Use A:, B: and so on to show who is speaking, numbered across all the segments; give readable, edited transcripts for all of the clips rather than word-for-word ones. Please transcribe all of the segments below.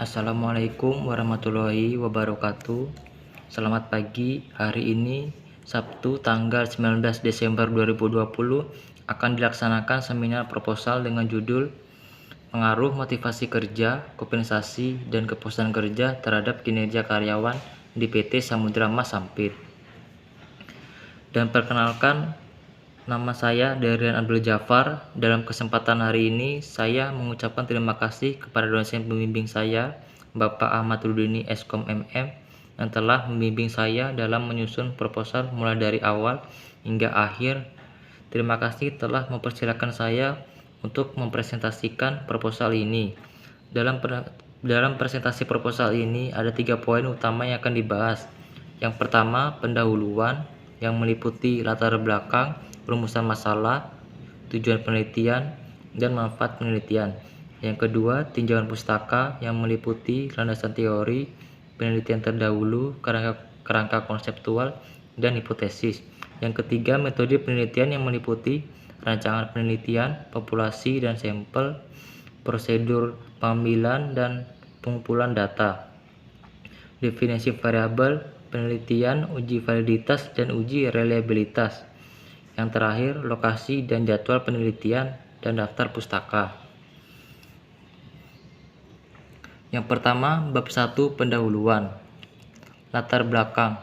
A: Assalamualaikum warahmatullahi wabarakatuh. Selamat pagi. Hari ini Sabtu tanggal 19 Desember 2020 akan dilaksanakan seminar proposal dengan judul Pengaruh Motivasi Kerja, Kompensasi, dan Kepuasan Kerja terhadap Kinerja Karyawan di PT Samudra Mas Sampit. Dan perkenalkan, nama saya Darian Abdul Jafar. Dalam kesempatan hari ini, saya mengucapkan terima kasih kepada dosen pembimbing saya, Bapak Ahmad Rudini Eskom MM, yang telah membimbing saya dalam menyusun proposal mulai dari awal hingga akhir. Terima kasih telah mempersilahkan saya untuk mempresentasikan proposal ini. Dalam presentasi proposal ini ada 3 poin utama yang akan dibahas. Yang pertama, pendahuluan yang meliputi latar belakang, rumusan masalah, tujuan penelitian, dan manfaat penelitian. Yang kedua, tinjauan pustaka yang meliputi landasan teori, penelitian terdahulu, kerangka konseptual, dan hipotesis. Yang ketiga, metode penelitian yang meliputi rancangan penelitian, populasi dan sampel, prosedur pengambilan dan pengumpulan data, definisi variabel penelitian, uji validitas, dan uji reliabilitas. Yang terakhir, lokasi dan jadwal penelitian dan daftar pustaka. Yang pertama, bab 1 pendahuluan. Latar belakang.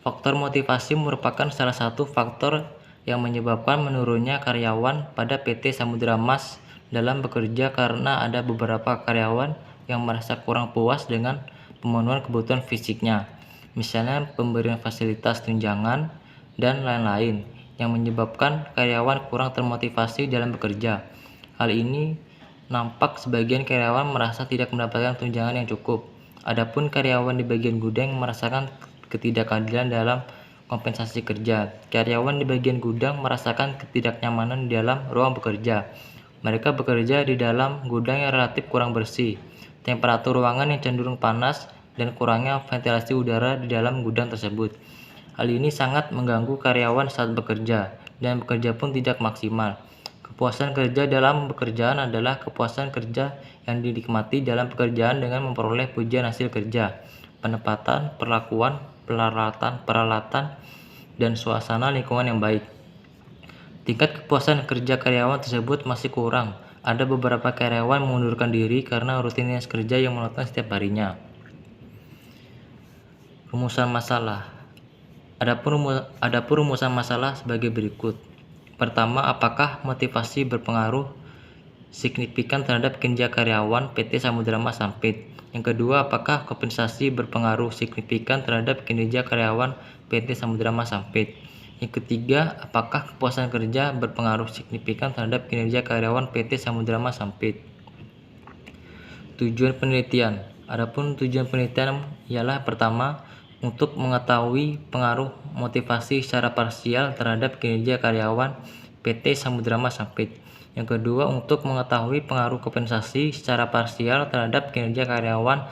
A: Faktor motivasi merupakan salah satu faktor yang menyebabkan menurunnya karyawan pada PT Samudra Mas dalam bekerja karena ada beberapa karyawan yang merasa kurang puas dengan pemenuhan kebutuhan fisiknya, misalnya pemberian fasilitas tunjangan dan lain-lain, yang menyebabkan karyawan kurang termotivasi dalam bekerja. Hal ini nampak sebagian karyawan merasa tidak mendapatkan tunjangan yang cukup. Adapun karyawan di bagian gudang merasakan ketidakadilan dalam kompensasi kerja. Karyawan di bagian gudang merasakan ketidaknyamanan di dalam ruang bekerja. Mereka bekerja di dalam gudang yang relatif kurang bersih, temperatur ruangan yang cenderung panas, dan kurangnya ventilasi udara di dalam gudang tersebut. Hal ini sangat mengganggu karyawan saat bekerja, dan bekerja pun tidak maksimal. Kepuasan kerja dalam pekerjaan adalah kepuasan kerja yang dinikmati dalam pekerjaan dengan memperoleh pujian hasil kerja, penempatan, perlakuan, peralatan, dan suasana lingkungan yang baik. Tingkat kepuasan kerja karyawan tersebut masih kurang. Ada beberapa karyawan mengundurkan diri karena rutinitas kerja yang monoton setiap harinya. Rumusan masalah. Adapun rumusan masalah sebagai berikut. Pertama, apakah motivasi berpengaruh signifikan terhadap kinerja karyawan PT Samudra Mas Sampit? Yang kedua, apakah kompensasi berpengaruh signifikan terhadap kinerja karyawan PT Samudra Mas Sampit? Yang ketiga, apakah kepuasan kerja berpengaruh signifikan terhadap kinerja karyawan PT Samudra Mas Sampit? Tujuan penelitian. Adapun tujuan penelitian ialah pertama, untuk mengetahui pengaruh motivasi secara parsial terhadap kinerja karyawan PT Samudra Mas Sampit. Yang kedua, untuk mengetahui pengaruh kompensasi secara parsial terhadap kinerja karyawan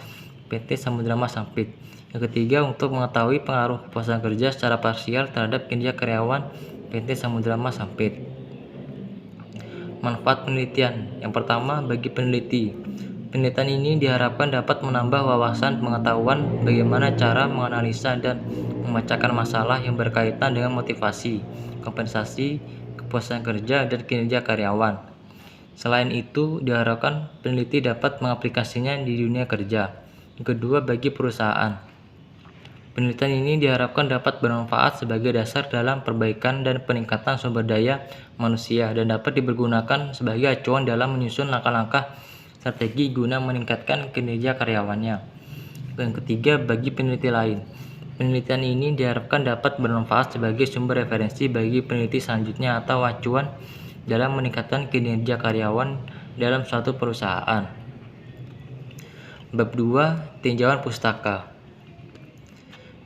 A: PT Samudra Mas Sampit. Yang ketiga, untuk mengetahui pengaruh kepuasan kerja secara parsial terhadap kinerja karyawan PT Samudra Mas Sampit. Manfaat penelitian. Yang pertama, bagi peneliti. Penelitian ini diharapkan dapat menambah wawasan pengetahuan bagaimana cara menganalisa dan memecahkan masalah yang berkaitan dengan motivasi, kompensasi, kepuasan kerja, dan kinerja karyawan. Selain itu, diharapkan peneliti dapat mengaplikasinya di dunia kerja. Yang kedua, bagi perusahaan. Penelitian ini diharapkan dapat bermanfaat sebagai dasar dalam perbaikan dan peningkatan sumber daya manusia dan dapat dipergunakan sebagai acuan dalam menyusun langkah-langkah strategi guna meningkatkan kinerja karyawannya. Yang ketiga, bagi peneliti lain. Penelitian ini diharapkan dapat bermanfaat sebagai sumber referensi bagi peneliti selanjutnya atau acuan dalam meningkatkan kinerja karyawan dalam suatu perusahaan. Bab 2, tinjauan pustaka.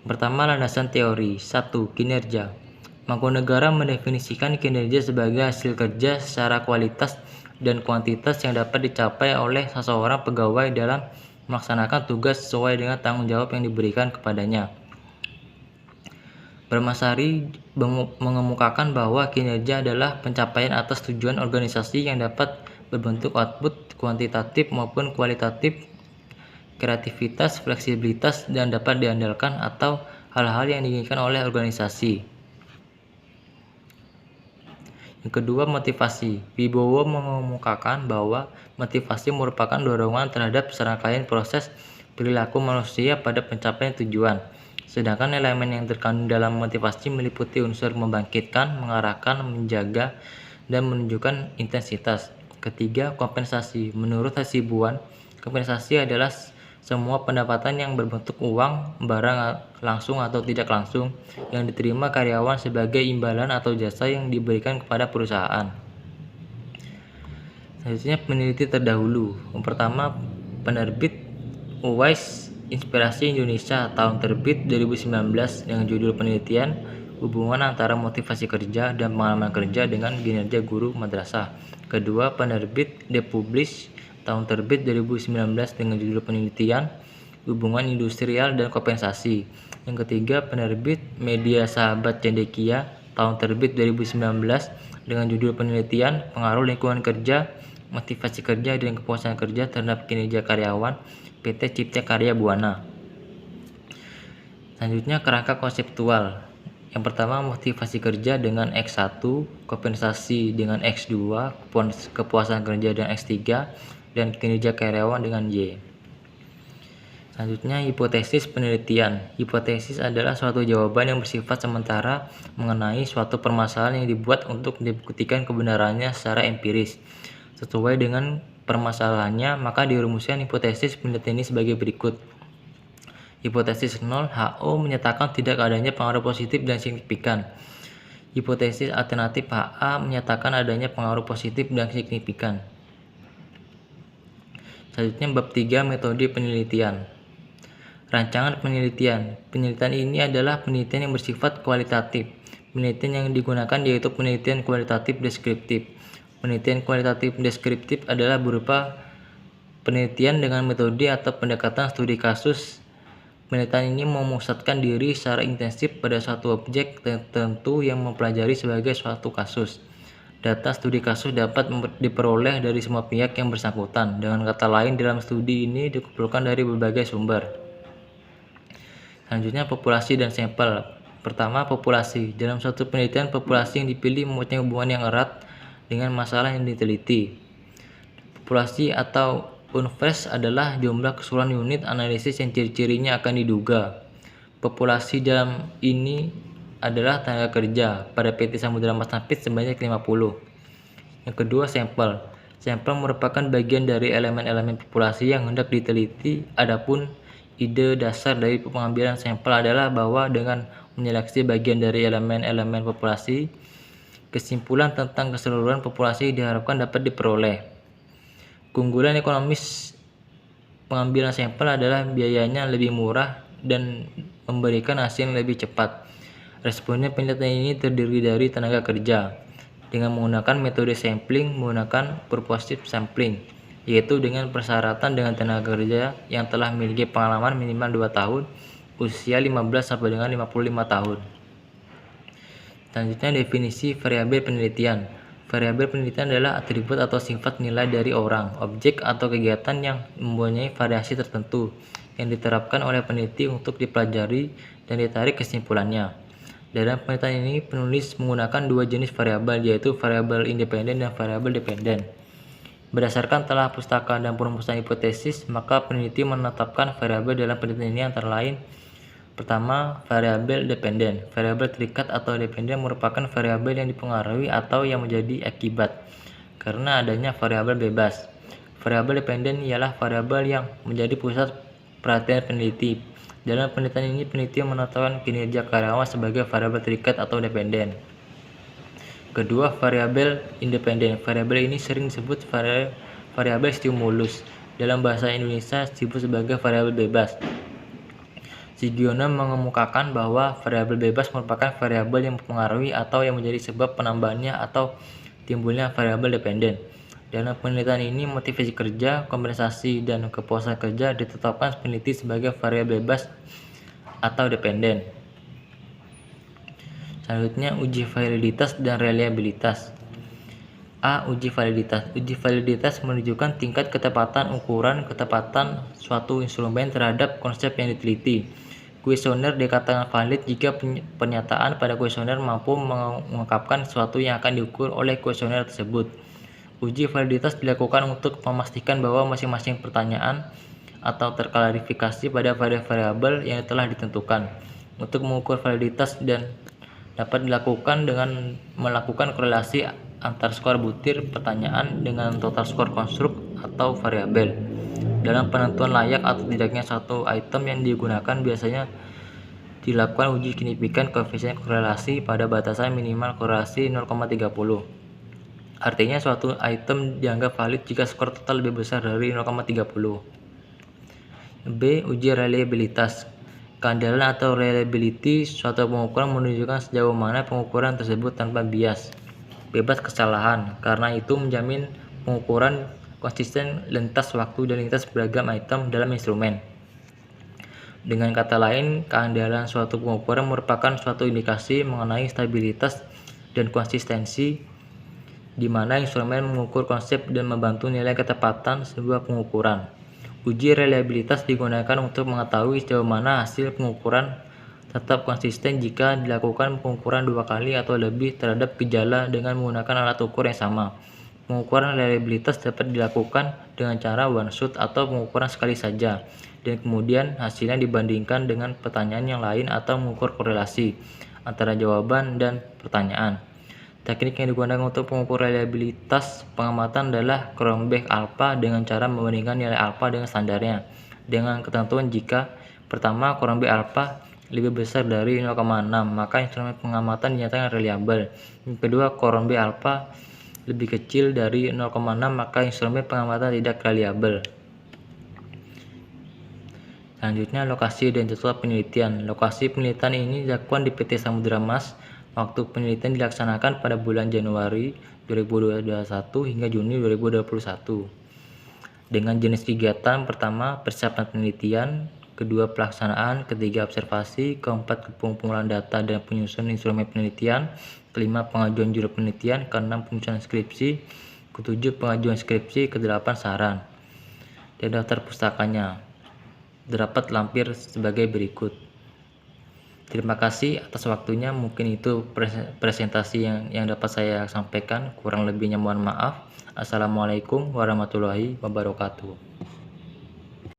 A: Pertama, landasan teori. 1. Kinerja. Mangkunegara mendefinisikan kinerja sebagai hasil kerja secara kualitas dan kuantitas yang dapat dicapai oleh seseorang pegawai dalam melaksanakan tugas sesuai dengan tanggung jawab yang diberikan kepadanya. Permasari mengemukakan bahwa kinerja adalah pencapaian atas tujuan organisasi yang dapat berbentuk output kuantitatif maupun kualitatif. kreativitas, fleksibilitas, dan dapat diandalkan atau hal-hal yang diinginkan oleh organisasi. Yang kedua, motivasi. Wibowo mengemukakan bahwa motivasi merupakan dorongan terhadap serangkaian proses perilaku manusia pada pencapaian tujuan. Sedangkan elemen yang terkandung dalam motivasi meliputi unsur membangkitkan, mengarahkan, menjaga, dan menunjukkan intensitas. Ketiga, kompensasi. Menurut Hasibuan, kompensasi adalah semua pendapatan yang berbentuk uang, barang langsung atau tidak langsung, yang diterima karyawan sebagai imbalan atau jasa yang diberikan kepada perusahaan. Selanjutnya, peneliti terdahulu. Yang pertama, penerbit Uwais Inspirasi Indonesia, tahun terbit 2019, dengan judul penelitian hubungan antara motivasi kerja dan pengalaman kerja dengan kinerja guru madrasah. Kedua, penerbit The Publish, tahun terbit 2019, dengan judul penelitian hubungan industrial dan kompensasi. Yang ketiga, penerbit Media Sahabat Cendekia, tahun terbit 2019, dengan judul penelitian pengaruh lingkungan kerja, motivasi kerja, dan kepuasan kerja terhadap kinerja karyawan, PT Cipta Karya Buana. Selanjutnya, kerangka konseptual. Yang pertama, motivasi kerja dengan X1, kompensasi dengan X2, kepuasan kerja dengan X3, dan kinerja karyawan dengan Y. Selanjutnya, hipotesis penelitian. Hipotesis adalah suatu jawaban yang bersifat sementara mengenai suatu permasalahan yang dibuat untuk dibuktikan kebenarannya secara empiris. Sesuai dengan permasalahannya, maka dirumuskan hipotesis penelitian ini sebagai berikut. Hipotesis 0, HO menyatakan tidak adanya pengaruh positif dan signifikan. Hipotesis alternatif HA menyatakan adanya pengaruh positif dan signifikan. Selanjutnya, bab 3, metode penelitian. Rancangan penelitian. Penelitian ini adalah penelitian yang bersifat kualitatif. Penelitian yang digunakan yaitu penelitian kualitatif deskriptif. Penelitian kualitatif deskriptif adalah berupa penelitian dengan metode atau pendekatan studi kasus. Penelitian ini memusatkan diri secara intensif pada suatu objek tertentu yang mempelajari sebagai suatu kasus. Data studi kasus dapat diperoleh dari semua pihak yang bersangkutan. Dengan kata lain, dalam studi ini dikumpulkan dari berbagai sumber. Selanjutnya, populasi dan sampel. Pertama, populasi. Dalam suatu penelitian, populasi yang dipilih mempunyai hubungan yang erat dengan masalah yang diteliti. Populasi atau unfresh adalah jumlah keseluruhan unit analisis yang ciri-cirinya akan diduga. Populasi dalam ini adalah tenaga kerja pada PT Samudra Mas Napit sebanyak 50. Yang kedua, sampel. Sampel merupakan bagian dari elemen-elemen populasi yang hendak diteliti. Adapun ide dasar dari pengambilan sampel adalah bahwa dengan menyeleksi bagian dari elemen-elemen populasi, kesimpulan tentang keseluruhan populasi diharapkan dapat diperoleh. Keunggulan ekonomis pengambilan sampel adalah biayanya lebih murah dan memberikan hasil yang lebih cepat. Responnya penelitian ini terdiri dari tenaga kerja dengan menggunakan metode sampling menggunakan purposive sampling, yaitu dengan persyaratan dengan tenaga kerja yang telah memiliki pengalaman minimal 2 tahun, usia 15 sampai dengan 55 tahun. Selanjutnya, definisi variabel penelitian. Variabel penelitian adalah atribut atau sifat nilai dari orang, objek atau kegiatan yang mempunyai variasi tertentu yang diterapkan oleh peneliti untuk dipelajari dan ditarik kesimpulannya. Dalam penelitian ini, penulis menggunakan 2 jenis variabel, yaitu variabel independen dan variabel dependen. Berdasarkan telah pustaka dan perumusan hipotesis, maka peneliti menetapkan variabel dalam penelitian ini antara lain: pertama, variabel dependen. Variabel terikat atau dependen merupakan variabel yang dipengaruhi atau yang menjadi akibat karena adanya variabel bebas. Variabel dependen ialah variabel yang menjadi pusat perhatian peneliti. Dalam penelitian ini, peneliti menetapkan kinerja karyawan sebagai variabel terikat atau dependen. Kedua, variabel independen. Variabel ini sering disebut variabel stimulus. Dalam bahasa Indonesia disebut sebagai variabel bebas. Sugiono mengemukakan bahwa variabel bebas merupakan variabel yang mempengaruhi atau yang menjadi sebab penambahannya atau timbulnya variabel dependen. Dalam penelitian ini, motivasi kerja, kompensasi, dan kepuasan kerja ditetapkan peneliti sebagai variabel bebas atau dependen. Selanjutnya, uji validitas dan reliabilitas. A. Uji validitas. Uji validitas menunjukkan tingkat ketepatan ukuran ketepatan suatu instrumen terhadap konsep yang diteliti. Kuesioner dikatakan valid jika pernyataan pada kuesioner mampu mengungkapkan sesuatu yang akan diukur oleh kuesioner tersebut. Uji validitas dilakukan untuk memastikan bahwa masing-masing pertanyaan atau terklarifikasi pada variabel yang telah ditentukan. Untuk mengukur validitas dan dapat dilakukan dengan melakukan korelasi antar skor butir pertanyaan dengan total skor konstruk atau variabel. Dalam penentuan layak atau tidaknya satu item yang digunakan biasanya dilakukan uji signifikan koefisien korelasi pada batasan minimal korelasi 0,30. Artinya suatu item dianggap valid jika skor total lebih besar dari 0,30. B. Uji reliabilitas. Keandalan atau reliability suatu pengukuran menunjukkan sejauh mana pengukuran tersebut tanpa bias, bebas kesalahan. Karena itu menjamin pengukuran konsisten lintas waktu dan lintas beragam item dalam instrumen. Dengan kata lain, keandalan suatu pengukuran merupakan suatu indikasi mengenai stabilitas dan konsistensi di mana instrumen mengukur konsep dan membantu nilai ketepatan sebuah pengukuran. Uji reliabilitas digunakan untuk mengetahui sejauh mana hasil pengukuran tetap konsisten jika dilakukan pengukuran 2 kali atau lebih terhadap gejala dengan menggunakan alat ukur yang sama. Pengukuran reliabilitas dapat dilakukan dengan cara one shot atau pengukuran sekali saja, dan kemudian hasilnya dibandingkan dengan pertanyaan yang lain atau mengukur korelasi antara jawaban dan pertanyaan. Teknik yang digunakan untuk mengukur reliabilitas pengamatan adalah Cronbach alpha dengan cara membandingkan nilai alpha dengan standarnya, dengan ketentuan jika pertama Cronbach alpha lebih besar dari 0,6 maka instrumen pengamatan dinyatakan reliabel. Yang kedua, Cronbach alpha lebih kecil dari 0,6 maka instrumen pengamatan tidak reliabel. Selanjutnya, lokasi dan jadwal penelitian. Lokasi penelitian ini dilakukan di PT Samudra Mas. Waktu penelitian dilaksanakan pada bulan Januari 2021 hingga Juni 2021. Dengan jenis kegiatan: pertama, persiapan penelitian; kedua, pelaksanaan; ketiga, observasi; keempat, pengumpulan data dan penyusunan instrumen penelitian; kelima, pengajuan judul penelitian; keenam, penyusunan skripsi; ketujuh, pengajuan skripsi; kedelapan, saran. Dan daftar pustakanya dapat lampir sebagai berikut. Terima kasih atas waktunya. Mungkin itu presentasi yang dapat saya sampaikan. Kurang lebihnya mohon maaf. Assalamualaikum warahmatullahi wabarakatuh.